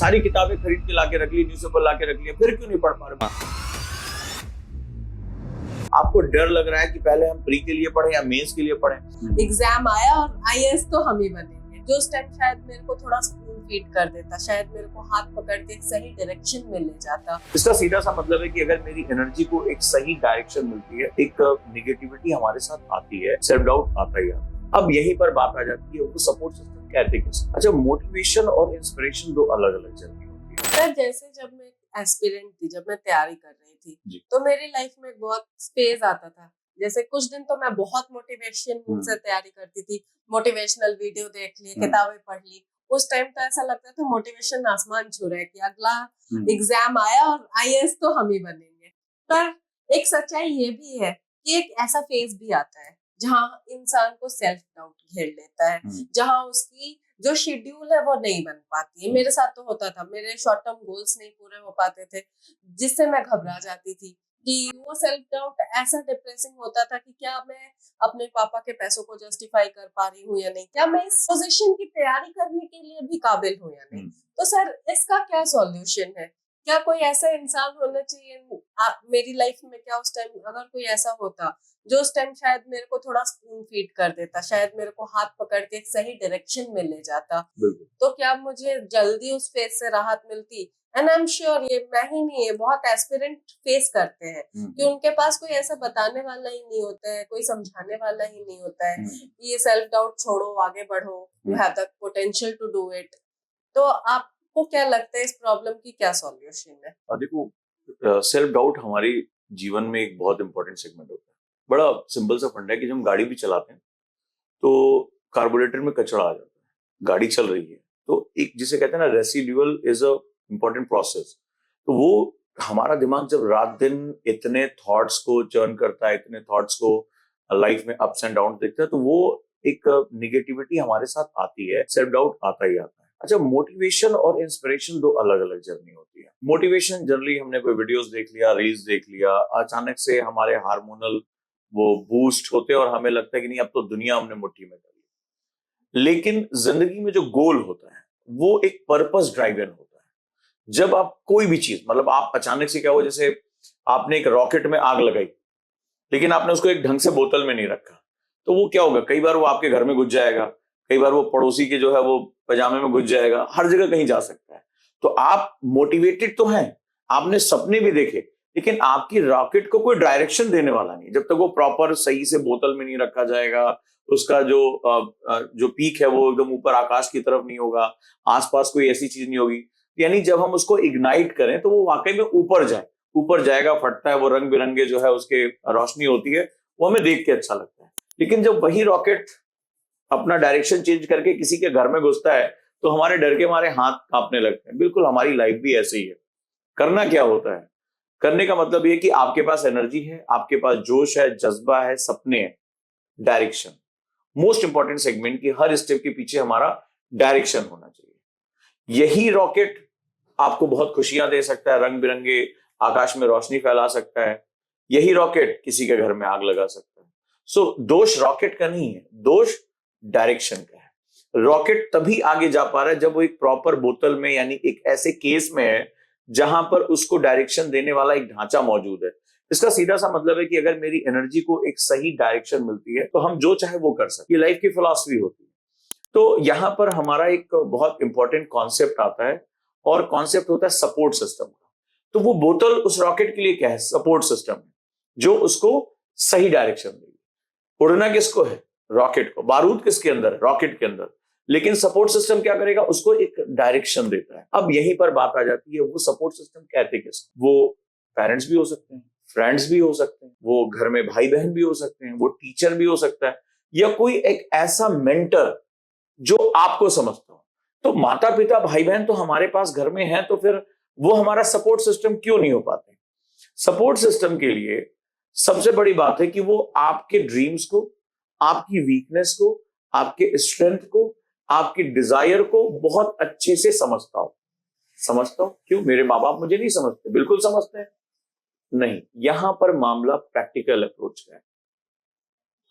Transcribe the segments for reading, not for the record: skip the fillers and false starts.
सारी किताबें खरीद के लाके रख ली, न्यूज़पेपर लाके रख लिया, फिर क्यों नहीं पढ़ पा रहे? आपको डर लग रहा है कि पहले हम प्री के लिए पढ़े या मेंस के लिए पढ़े। एग्जाम आया और आईएएस तो हम ही बनेंगे, जो उस टाइम शायद मेरे को थोड़ा स्पून फीड कर देता, शायद मेरे को हाथ पकड़ के एक सही डायरेक्शन में ले जाता। इसका सीधा सा मतलब है कि अगर मेरी एनर्जी को एक सही डायरेक्शन मिलती है, एक नेगेटिविटी हमारे साथ आती है, सेल्फ डाउट आता ही आता है। अब यहीं पर बात आ जाती है, उनको सपोर्ट सिस्टम कहते हैं किसको? अच्छा, मोटिवेशन और इंस्पिरेशन दो अलग अलग जर्नी होती है। सर जैसे जब मैं एस्पिरेंट थी, जब मैं तैयारी कर रही थी, तो मेरी लाइफ में बहुत स्पेस आता था। जैसे कुछ दिन तो मैं बहुत मोटिवेशन से तैयारी करती थी, मोटिवेशनल वीडियो देख ली, किताबें पढ़ ली। उस टाइम तो ऐसा लगता था मोटिवेशन आसमान छू रहा है कि अगला एग्जाम आया और आईएएस तो हम ही बनेंगे। पर एक सच्चाई ये भी है कि एक ऐसा फेज भी आता है जहाँ इंसान को सेल्फ डाउट घेर लेता है, जहाँ उसकी जो शेड्यूल है वो नहीं बन पाती है। मेरे साथ तो होता था, मेरे शॉर्ट टर्म गोल्स नहीं पूरे हो पाते थे, जिससे मैं घबरा जाती थी कि वो सेल्फ डाउट ऐसा डिप्रेसिंग होता था कि क्या मैं अपने पापा के पैसों को जस्टिफाई कर पा रही हूँ या नहीं, क्या मैं इस पोजीशन की तैयारी करने के लिए भी काबिल हूँ या नहीं। तो सर इसका क्या सॉल्यूशन है? क्या कोई ऐसा इंसान होना चाहिए मेरी लाइफ में? क्या उस टाइम अगर कोई ऐसा होता जो उस टाइम शायद मेरे को थोड़ा स्पून फीड कर देता, शायद मेरे को हाथ पकड़ के एक सही डायरेक्शन में ले जाता, तो क्या मुझे जल्दी उस फेज से राहत मिलती? एंड आई एम श्योर ये मैं ही नहीं है, बहुत एस्पिरेंट फेस करते हैं कि उनके पास कोई ऐसा बताने वाला ही नहीं होता है, कोई समझाने वाला ही नहीं होता है कि ये सेल्फ डाउट छोड़ो, आगे बढ़ो, you have the potential to do it. तो आपको क्या लगता है इस प्रॉब्लम की क्या सॉल्यूशन है? देखो, सेल्फ डाउट हमारे जीवन में एक बहुत इंपॉर्टेंट सेगमेंट होता है। बड़ा सिंपल सा फंडा है कि जब हम गाड़ी भी चलाते हैं तो कार्बोरेटर में कचरा आ जाता है, गाड़ी चल रही है तो एक जिसे कहते हैं ना, residual is a important process. तो वो हमारा दिमाग जब रात दिन इतने थॉट्स को चर्न करता है, इतने थॉट्स को लाइफ में अप्स एंड डाउन देखता है, तो वो एक निगेटिविटी हमारे साथ आती है, सेल्फ डाउट आता ही आता है। अच्छा, मोटिवेशन और इंस्पिरेशन दो अलग अलग जर्नी होती है। मोटिवेशन जनरली हमने कोई वीडियोस देख लिया, रील्स देख लिया, अचानक से हमारे हार्मोनल वो बूस्ट होते हैं और हमें लगता है कि नहीं, अब तो दुनिया हमने मुट्ठी में कर ली। लेकिन जिंदगी में जो गोल होता है वो एक पर्पस ड्राइवन होता है। जब आप कोई भी चीज, मतलब आप अचानक से क्या हो, जैसे आपने एक रॉकेट में आग लगाई लेकिन आपने उसको एक ढंग से बोतल में नहीं रखा, तो वो क्या होगा, कई बार वो आपके घर में घुस जाएगा, कई बार वो पड़ोसी के जो है वो पजामे में घुस जाएगा, हर जगह कहीं जा सकता है। तो आप मोटिवेटेड तो हैं, आपने सपने भी देखे, लेकिन आपकी रॉकेट को कोई डायरेक्शन देने वाला नहीं जब तक वो प्रॉपर सही से बोतल में नहीं रखा जाएगा। उसका जो पीक है वो एकदम ऊपर आकाश की तरफ नहीं होगा, आसपास कोई ऐसी चीज नहीं होगी। यानी जब हम उसको इग्नाइट करें तो वो वाकई में ऊपर जाएगा, फटता है, वो रंग बिरंगे जो है उसके रोशनी होती है, वो हमें देख के अच्छा लगता है। लेकिन जब वही रॉकेट अपना डायरेक्शन चेंज करके किसी के घर में घुसता है तो हमारे डर के हमारे हाथ कांपने लगते हैं। बिल्कुल हमारी लाइफ भी ऐसे ही है। करना क्या होता है? करने का मतलब ये कि आपके पास एनर्जी है, आपके पास जोश है, जज्बा है, सपने हैं, डायरेक्शन। मोस्ट इंपॉर्टेंट सेगमेंट की हर स्टेप के पीछे हमारा डायरेक्शन होना चाहिए। यही रॉकेट आपको बहुत खुशियां दे सकता है, रंग बिरंगे आकाश में रोशनी फैला सकता है। यही रॉकेट किसी के घर में आग लगा सकता है। सो दोष रॉकेट का नहीं है, दोष डायरेक्शन का है। रॉकेट तभी आगे जा पा रहा है जब वो एक प्रॉपर बोतल में, यानी एक ऐसे केस में है जहां पर उसको डायरेक्शन देने वाला एक ढांचा मौजूद है। इसका सीधा सा मतलब है कि अगर मेरी एनर्जी को एक सही डायरेक्शन मिलती है तो हम जो चाहे वो कर सकते। ये लाइफ की फिलॉसफी होती है। तो यहां पर हमारा एक बहुत इंपॉर्टेंट कॉन्सेप्ट आता है और कॉन्सेप्ट होता है सपोर्ट सिस्टम का। तो वो बोतल उस रॉकेट के लिए क्या है? सपोर्ट सिस्टम, जो उसको सही डायरेक्शन देगी। उड़ना किसको है? रॉकेट को। बारूद किसके अंदर है? रॉकेट के अंदर। लेकिन सपोर्ट सिस्टम क्या करेगा? उसको एक डायरेक्शन देता है। अब यहीं पर बात आ जाती है, वो सपोर्ट सिस्टम कहते किसको? वो पेरेंट्स भी हो सकते हैं, फ्रेंड्स भी हो सकते हैं, वो घर में भाई बहन भी हो सकते हैं, वो टीचर भी हो सकता है, या कोई एक ऐसा मेंटर जो आपको समझता हो। तो माता पिता भाई बहन तो हमारे पास घर में है, तो फिर वो हमारा सपोर्ट सिस्टम क्यों नहीं हो पाते? सपोर्ट सिस्टम के लिए सबसे बड़ी बात है कि वो आपके ड्रीम्स को, आपकी वीकनेस को, आपके स्ट्रेंथ को, आपकी डिजायर को बहुत अच्छे से समझता हो। क्यों? मेरे माँ बाप मुझे नहीं समझते? बिल्कुल समझते हैं। नहीं, यहां पर मामला प्रैक्टिकल अप्रोच का है।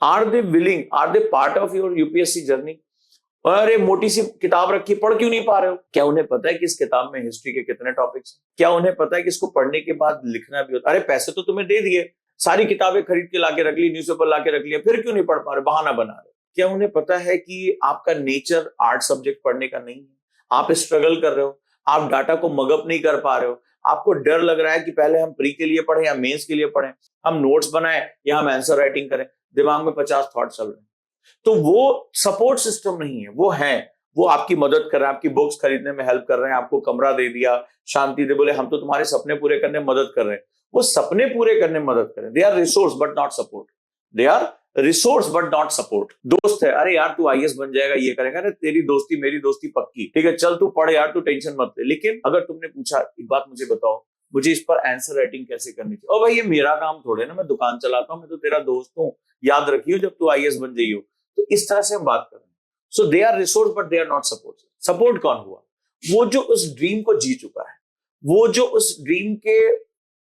Are they willing, are they part of your UPSC journey? अरे मोटी सी किताब रखी, पढ़ क्यों नहीं पा रहे हो? क्या उन्हें पता है कि इस किताब में हिस्ट्री के कितने टॉपिक्स हैं? क्या उन्हें पता है कि इसको पढ़ने के बाद लिखना भी होता है? अरे पैसे तो तुम्हें दे दिए, सारी किताबें खरीद के लाके रख ली, न्यूज़पेपर लाके रख लिया, फिर क्यों नहीं पढ़ पा रहे? बहाना बना रहे। क्या उन्हें पता है कि आपका नेचर आर्ट सब्जेक्ट पढ़ने का नहीं है? आप स्ट्रगल कर रहे हो, आप डाटा को मगअप नहीं कर पा रहे हो, आपको डर लग रहा है कि पहले हम प्री के लिए पढ़ें या मेंस के लिए पढ़ें, हम नोट्स बनाएं या हम आंसर राइटिंग करें, दिमाग में 50 थॉट चल रहे हैं। तो वो सपोर्ट सिस्टम नहीं है, वो है, वो आपकी मदद कर रहे हैं, आपकी बुक्स खरीदने में हेल्प कर रहे हैं, आपको कमरा दे दिया, शांति दे, बोले हम तो तुम्हारे सपने पूरे करने में मदद कर रहे हैं। वो सपने पूरे करने में मदद कर रहे हैं। They are resource but not support. They are resource but not support. दोस्त है, अरे यार तू आईएएस बन जाएगा, ये करेगा, अरे तेरी दोस्ती मेरी दोस्ती पक्की, ठीक है चल तू पढ़ यार, तू टेंशन मत ले। लेकिन अगर तुमने पूछा एक बात मुझे बताओ, मुझे इस पर आंसर राइटिंग कैसे करनी चाहिए, और भाई ये मेरा काम थोड़े ना, मैं दुकान चलाता हूँ, मैं तो तेरा दोस्त हूँ, याद रखियो जब तू आईएएस बन जाइयो। तो इस तरह से हम बात कर रहे हैं। So they are resource but they are not support. Support कौन हुआ? वो जो उस ड्रीम को जी चुका है, वो जो उस ड्रीम के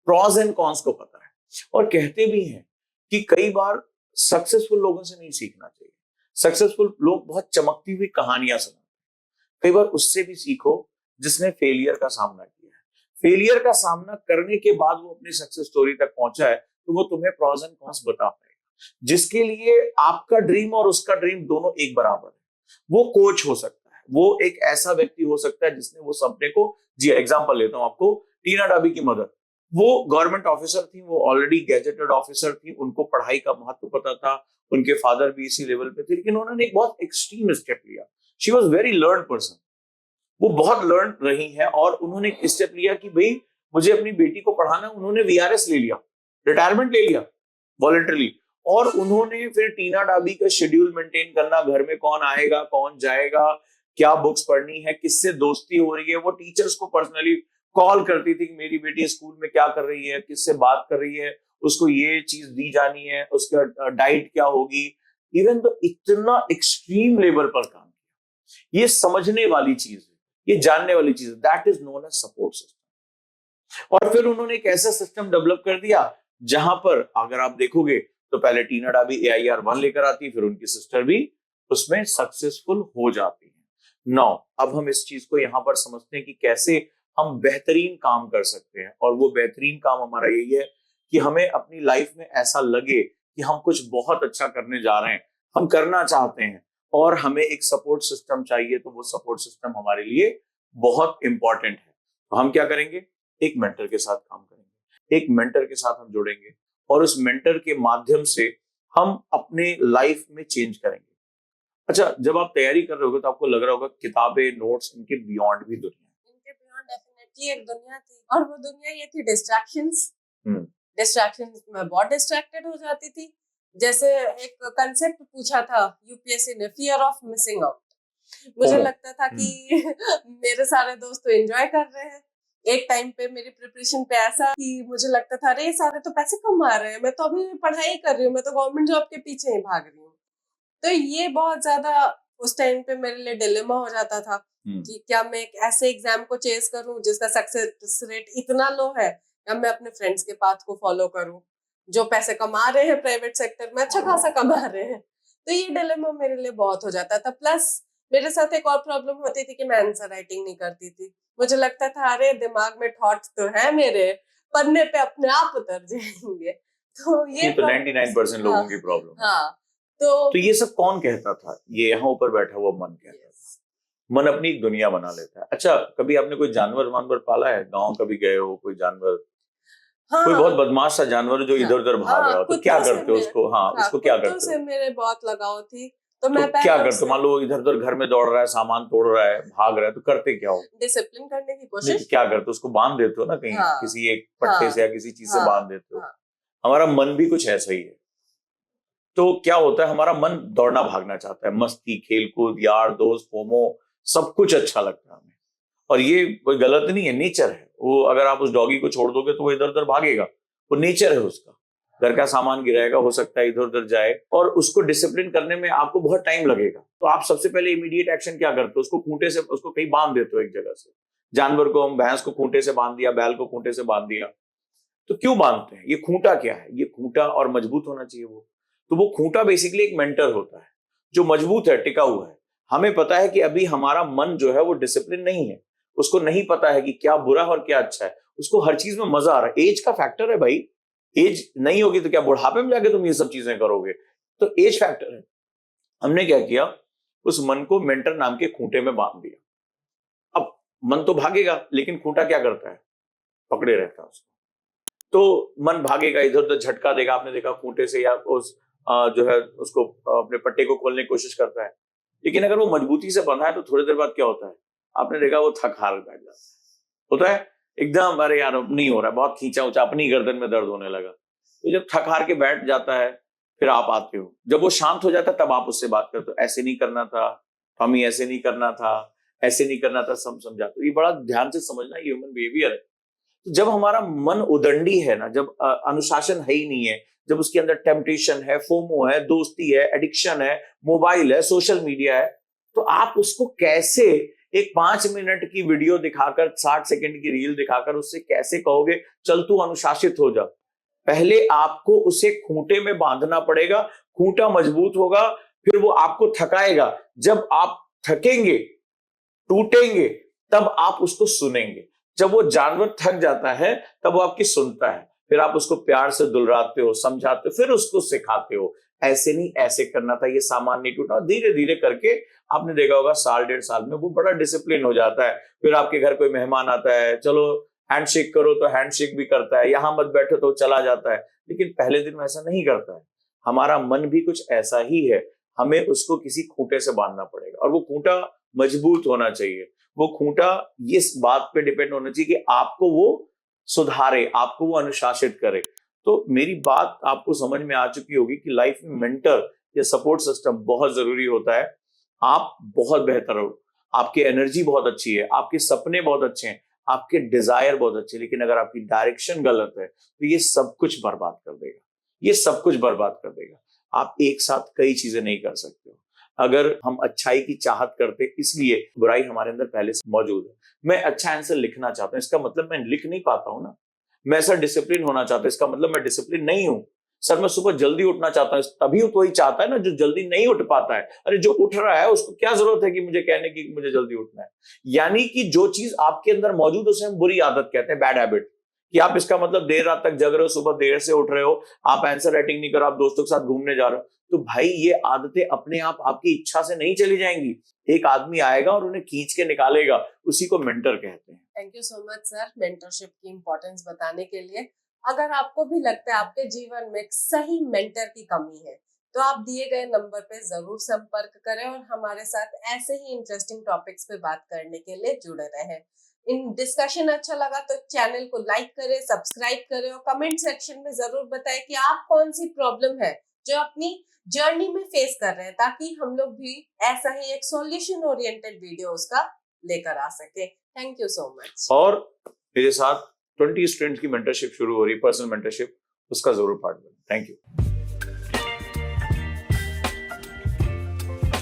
प्रॉस एंड कॉन्स को पता है। और कहते भी हैं कि कई बार सक्सेसफुल लोगों से नहीं सीखना चाहिए। सक्सेसफुल लोग बहुत चमकती हुई कहानियां सुनाते हैं, कई बार उससे भी सीखो जिसने फेलियर का सामना किया है। फेलियर का सामना करने के बाद वो अपनी सक्सेस स्टोरी तक पहुंचा है, तो वो तुम्हें प्रॉस एंड कॉन्स बता पाएगा। जिसके लिए आपका ड्रीम और उसका ड्रीम दोनों एक बराबर है। वो कोच हो सकता है, वो एक ऐसा व्यक्ति हो सकता है जिसने वो सपने को जी। एग्जांपल लेता हूं आपको, टीना डाबी की मदर, वो गवर्नमेंट ऑफिसर थी, वो ऑलरेडी गैजेटेड ऑफिसर थी, उनको पढ़ाई का महत्व पता था, उनके फादर भी इसी लेवल पे थे, लेकिन उन्होंने एक बहुत एक्सट्रीम स्टेप लिया। She was very learn person, वो बहुत लर्न रही है, और उन्होंने एक स्टेप लिया कि भाई मुझे अपनी बेटी को पढ़ाना। उन्होंने वीआरएस ले लिया, रिटायरमेंट ले लिया वॉलंटरली, और उन्होंने फिर टीना डाबी का शेड्यूल मेंटेन करना, घर में कौन आएगा कौन जाएगा, क्या बुक्स पढ़नी है, किससे दोस्ती हो रही है, वो टीचर्स को पर्सनली कॉल करती थी कि मेरी बेटी स्कूल में क्या कर रही है, किससे बात कर रही है, उसको ये चीज दी जानी है, उसका डाइट क्या होगी। इवन तो इतना एक्सट्रीम लेवल पर काम किया। ये समझने वाली चीज है, ये जानने वाली चीज है, that is known as support system. और फिर उन्होंने एक ऐसा सिस्टम डेवलप कर दिया जहां पर अगर आप देखोगे तो पहले टीना डाबी AIR 1 लेकर आती, फिर उनकी सिस्टर भी उसमें सक्सेसफुल हो जाती है। नाउ अब हम इस चीज को यहां पर समझते हैं कि कैसे हम बेहतरीन काम कर सकते हैं। और वो बेहतरीन काम हमारा यही है कि हमें अपनी लाइफ में ऐसा लगे कि हम कुछ बहुत अच्छा करने जा रहे हैं, हम करना चाहते हैं, और हमें एक सपोर्ट सिस्टम चाहिए। तो वो सपोर्ट सिस्टम हमारे लिए बहुत इंपॉर्टेंट है। तो हम क्या करेंगे? एक मेंटर के साथ काम करेंगे, एक मेंटर के साथ हम जुड़ेंगे, और उस मेंटर के माध्यम से हम अपने लाइफ में चेंज करेंगे। अच्छा, जब आप तैयारी कर रहे होगे तो आपको लग रहा होगा किताबें, नोट्स, इनके बियॉन्ड भी दुनिया है। इनके बियॉन्ड डेफिनेटली एक दुनिया थी, और वो दुनिया ये थी डिस्ट्रैक्शंस। डिस्ट्रैक्शंस में बहुत डिस्ट्रैक्टेड हो जाती थी। जैसे एक कंसेप्ट पूछा था यूपीएससी ने, फियर ऑफ मिसिंग आउट। मुझे लगता था कि मेरे सारे दोस्त तो एंजॉय कर रहे हैं। एक टाइम पे मेरी प्रिपरेशन पे ऐसा कि मुझे लगता था अरे सारे तो पैसे कमा रहे हैं, मैं तो अभी पढ़ाई कर रही हूँ, मैं तो गवर्नमेंट जॉब के पीछे ही भाग रही हूँ। तो ये बहुत ज्यादा उस टाइम पे मेरे लिए डिलेमा हो जाता था कि क्या मैं एक ऐसे एग्जाम को चेस करूं जिसका सक्सेस रेट इतना लो है, या मैं अपने फ्रेंड्स के पाथ को फॉलो करूं जो पैसे कमा रहे हैं प्राइवेट सेक्टर में, अच्छा खासा कमा रहे हैं। तो ये डिलेमा मेरे लिए बहुत हो जाता था। प्लस मेरे साथ एक और प्रॉब्लम होती थी कि मैं आंसर राइटिंग नहीं करती थी। मुझे लगता था अरे दिमाग में थॉट्स तो है मेरे, पन्ने पे अपने आप उतर जाएंगे। तो ये तो 99% लोगों की प्रॉब्लम। हाँ, तो ये सब कौन कहता था? ये यहाँ ऊपर बैठा हुआ मन कहता था। मन अपनी एक दुनिया बना लेता है। अच्छा, कभी आपने कोई जानवर वानवर पाला है? गांव कभी गए हो, कोई जानवर, कोई बहुत बदमाश सा जानवर जो इधर उधर भाग रहा हो, तो क्या करते हो उसको? उसको क्या करते हो? से मेरे बहुत लगाव थी, तो मैं क्या करते हो? मान लो इधर उधर घर में दौड़ रहा है, सामान तोड़ रहा है, भाग रहा है, तो करते क्या हो? डिसिप्लिन करने की कोशिश। क्या करते हो? उसको बांध देते हो ना कहीं, किसी एक पट्टे से या किसी चीज से बांध देते हो। हमारा मन भी कुछ ऐसा ही है। तो क्या होता है, हमारा मन दौड़ना भागना चाहता है, मस्ती, खेलकूद, यार दोस्त, फोमो, सब कुछ अच्छा लगता है हमें। और ये कोई गलत नहीं है, नेचर है वो। अगर आप उस डॉगी को छोड़ दोगे तो वो इधर उधर भागेगा, वो नेचर है उसका। घर का सामान गिराएगा, हो सकता है इधर उधर जाए, और उसको डिसिप्लिन करने में आपको बहुत टाइम लगेगा। तो आप सबसे पहले इमीडिएट एक्शन क्या करते हो? उसको खूंटे से, उसको कहीं बांध देते हो एक जगह से। जानवर को, हम भैंस को खूंटे से बांध दिया, बैल को खूंटे से बांध दिया। तो क्यों बांधते हैं? ये खूंटा क्या है? ये खूंटा और मजबूत होना चाहिए वो। तो वो खूंटा बेसिकली एक मेंटर होता है जो मजबूत है, टिका हुआ है। हमें पता है कि अभी हमारा मन जो है वो डिसिप्लिन नहीं है, उसको नहीं पता है कि क्या बुरा है और क्या अच्छा है, उसको हर चीज में मजा आ रहा है। एज का फैक्टर है भाई, एज नहीं होगी तो क्या बुढ़ापे में जाके तुम ये सब चीजें करोगे, तो एज फैक्टर है। हमने क्या किया, उस मन को मेंटर नाम के खूंटे में बांध दिया। अब मन तो भागेगा, लेकिन खूंटा क्या करता है, पकड़े रहता है उसको। तो मन भागेगा, इधर उधर झटका देगा, आपने देखा खूंटे से, या उस जो है उसको अपने पट्टे को खोलने की कोशिश करता है। लेकिन अगर वो मजबूती से बंधा है तो थोड़ी देर बाद क्या होता है, आपने देखा वो थक हार बैठ जाता है, होता है एकदम, अरे यार अब नहीं हो रहा, बहुत खींचा उचा, अपनी गर्दन में दर्द होने लगा। तो जब थक हार के बैठ जाता है, फिर आप आते हो, जब वो शांत हो जाता है तब आप उससे बात करते हो, ऐसे नहीं करना था हमें, ऐसे नहीं करना था, ऐसे नहीं करना था, समझाते हो। ये बड़ा ध्यान से समझना, ह्यूमन बिहेवियर है। जब हमारा मन उदंडी है ना, जब अनुशासन है ही नहीं है, जब उसके अंदर टेम्पटेशन है, फोमो है, दोस्ती है, एडिक्शन है, मोबाइल है, सोशल मीडिया है, तो आप उसको कैसे एक 5 मिनट की वीडियो दिखाकर, 60 सेकंड की रील दिखाकर उससे कैसे कहोगे चल तू अनुशासित हो जा। पहले आपको उसे खूंटे में बांधना पड़ेगा, खूंटा मजबूत होगा, फिर वो आपको थकाएगा। जब आप थकेंगे, टूटेंगे, तब आप उसको सुनेंगे। जब वो जानवर थक जाता है तब वो आपकी सुनता है, फिर आप उसको प्यार से दुलराते हो, समझाते हो, फिर उसको सिखाते हो ऐसे नहीं ऐसे करना था, ये सामान नहीं टूटा। धीरे धीरे करके आपने देखा होगा 1.5 साल में वो बड़ा डिसिप्लिन हो जाता है। फिर आपके घर कोई मेहमान आता है, चलो हैंडशेक करो तो हैंडशेक भी करता है, यहां मत बैठो तो चला जाता है। लेकिन पहले दिन में ऐसा नहीं करता है। हमारा मन भी कुछ ऐसा ही है, हमें उसको किसी खूंटे से बांधना पड़ेगा, और वो खूंटा मजबूत होना चाहिए। वो खूंटा इस बात पे डिपेंड होना चाहिए कि आपको वो सुधारे, आपको वो अनुशासित करे। तो मेरी बात आपको समझ में आ चुकी होगी कि लाइफ में मेंटर या सपोर्ट सिस्टम बहुत जरूरी होता है। आप बहुत बेहतर हो, आपकी एनर्जी बहुत अच्छी है, आपके सपने बहुत अच्छे हैं, आपके डिजायर बहुत अच्छे, लेकिन अगर आपकी डायरेक्शन गलत है तो ये सब कुछ बर्बाद कर देगा, ये सब कुछ बर्बाद कर देगा। आप एक साथ कई चीजें नहीं कर सकते हो। अगर हम अच्छाई की चाहत करते, इसलिए बुराई हमारे अंदर पहले से मौजूद है। मैं अच्छा आंसर लिखना चाहता हूं, इसका मतलब मैं लिख नहीं पाता हूं ना। मैं ऐसा डिसिप्लिन होना चाहता हूं, इसका मतलब मैं डिसिप्लिन नहीं हूं। सर मैं सुबह जल्दी उठना चाहता हूं, तभी तो वही चाहता है ना जो जल्दी नहीं उठ पाता है। अरे जो उठ रहा है उसको क्या जरूरत है कि मुझे कहने की मुझे जल्दी उठना है। यानी कि जो चीज आपके अंदर मौजूद है उसे हम बुरी आदत कहते हैं, बैड हैबिट। कि आप इसका मतलब देर रात तक जग रहे हो, सुबह देर से उठ रहे हो, आप आंसर राइटिंग नहीं करो, आप दोस्तों के साथ घूमने जा रहे हो, तो भाई ये आदतें अपने आप आपकी इच्छा से नहीं चली जाएंगी। एक आदमी आएगा और उन्हें खींच के निकालेगा, उसी को मेंटर कहते हैं। Thank you so much sir mentorship की इंपॉर्टेंस बताने के लिए। अगर आपको भी लगता है आपके जीवन में एक सही मेंटर की कमी है, तो आप दिए गए नंबर पे जरूर संपर्क करें और हमारे साथ ऐसे ही इंटरेस्टिंग टॉपिक्स पे बात करने के लिए जुड़े रहें। इन डिस्कशन अच्छा लगा तो चैनल को लाइक करें, सब्सक्राइब करें और कमेंट सेक्शन में जरूर बताएं कि आप कौन सी प्रॉब्लम है जो अपनी जर्नी में फेस कर रहे हैं, ताकि हम लोग भी ऐसा ही एक सॉल्यूशन ओरिएंटेड वीडियो उसका लेकर आ सके। Thank you so much. और मेरे साथ 20 स्टूडेंट्स की मेंटरशिप शुरू हो रही है, पर्सनल मेंटरशिप, उसका जरूर पार्ट बने। Thank you.